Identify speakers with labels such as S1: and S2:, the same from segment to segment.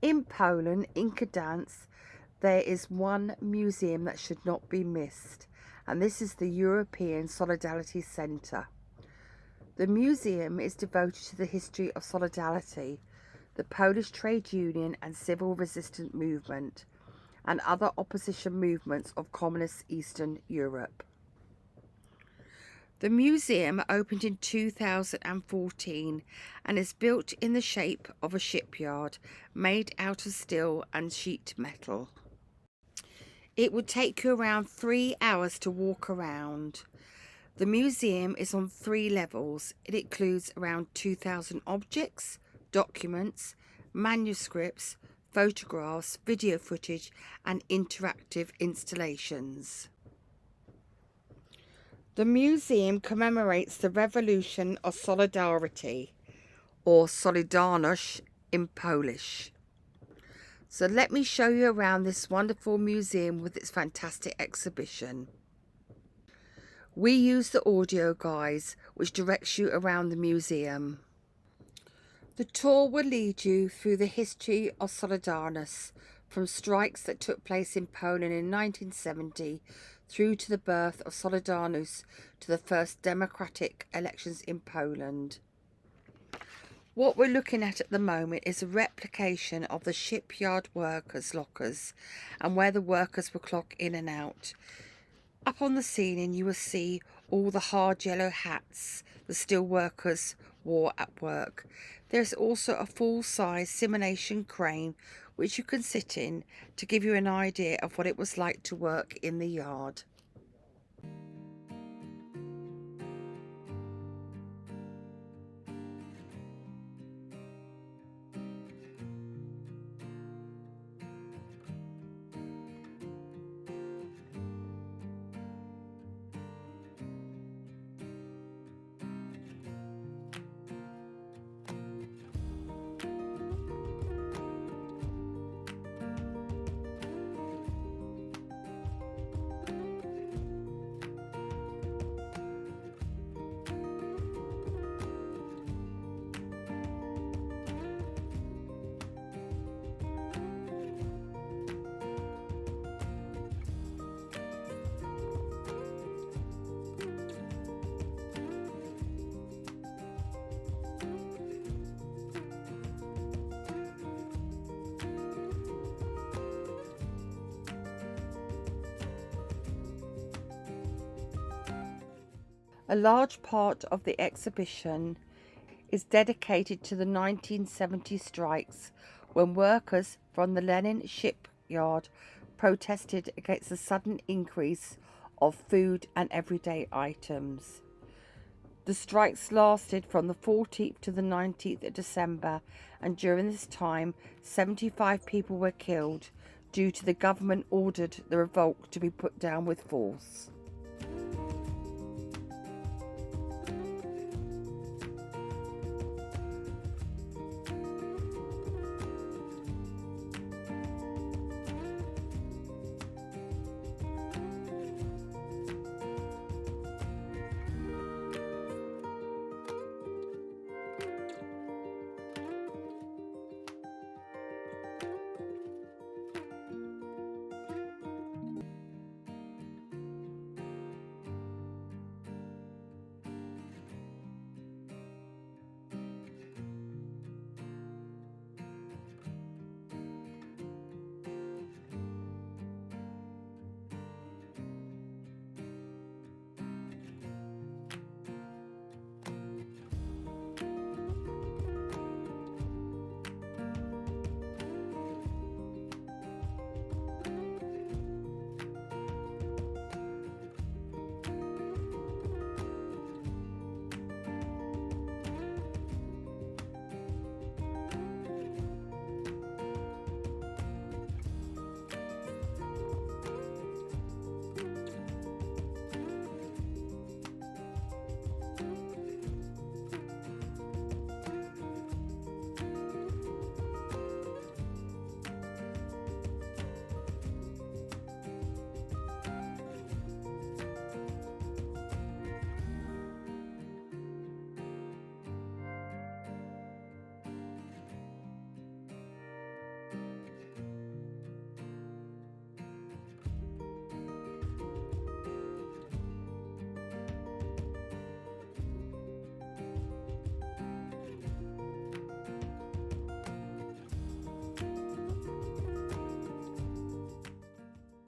S1: In Poland, in Gdansk, there is one museum that should not be missed, and this is the European Solidarity Centre. The museum is devoted to the history of Solidarity, the Polish trade union and civil resistance movement, and other opposition movements of communist Eastern Europe. The museum opened in 2014 and is built in the shape of a shipyard made out of steel and sheet metal. It would take you around 3 hours to walk around. The museum is on 3 levels. It includes around 2,000 objects, documents, manuscripts, photographs, video footage, and interactive installations. The museum commemorates the Revolution of Solidarity, or Solidarność in Polish. So let me show you around this wonderful museum with its fantastic exhibition. We use the audio guides which directs you around the museum. The tour will lead you through the history of Solidarność, from strikes that took place in Poland in 1970 through to the birth of Solidarność to the first democratic elections in Poland. What we're looking at the moment is a replication of the shipyard workers' lockers and where the workers will clock in and out. Up on the ceiling you will see all the hard yellow hats the steel workers wore at work. There's also a full-size simulation crane which you can sit in to give you an idea of what it was like to work in the yard. A large part of the exhibition is dedicated to the 1970 strikes, when workers from the Lenin shipyard protested against the sudden increase of food and everyday items. The strikes lasted from the 14th to the 19th of December, and during this time 75 people were killed due to the government ordered the revolt to be put down with force.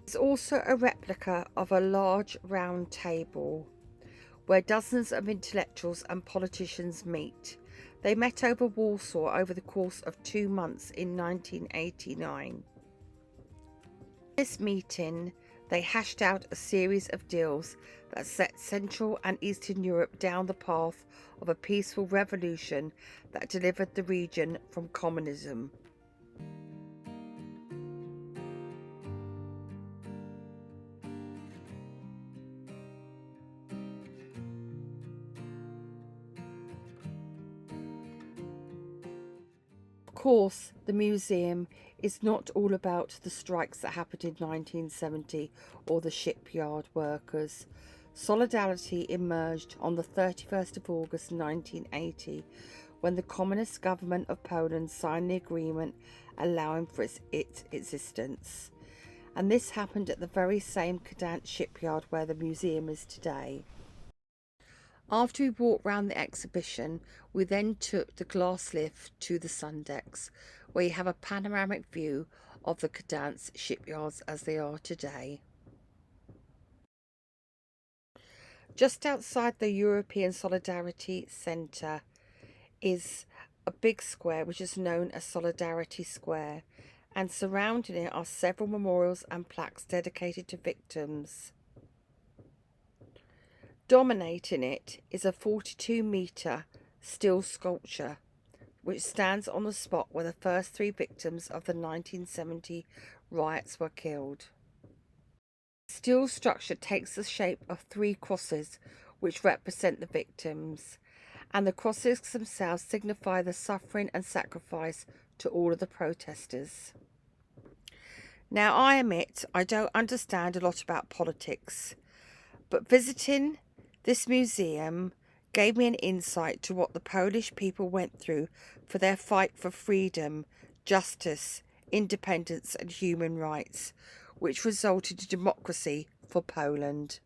S1: There's also a replica of a large round table where dozens of intellectuals and politicians meet. They met over Warsaw over the course of 2 months in 1989. This meeting, they hashed out a series of deals that set Central and Eastern Europe down the path of a peaceful revolution that delivered the region from communism. Of course, the museum is not all about the strikes that happened in 1970 or the shipyard workers. Solidarity emerged on the 31st of August 1980 when the Communist government of Poland signed the agreement allowing for its existence. And this happened at the very same Gdansk shipyard where the museum is today. After we walked round the exhibition, we then took the glass lift to the sun decks, where you have a panoramic view of the Gdansk shipyards as they are today. Just outside the European Solidarity Centre is a big square which is known as Solidarity Square, and surrounding it are several memorials and plaques dedicated to victims. Dominating it is a 42-metre steel sculpture which stands on the spot where the first 3 victims of the 1970 riots were killed. The steel structure takes the shape of 3 crosses which represent the victims, and the crosses themselves signify the suffering and sacrifice to all of the protesters. Now, I admit I don't understand a lot about politics, but visiting this museum gave me an insight to what the Polish people went through for their fight for freedom, justice, independence and human rights, which resulted in democracy for Poland.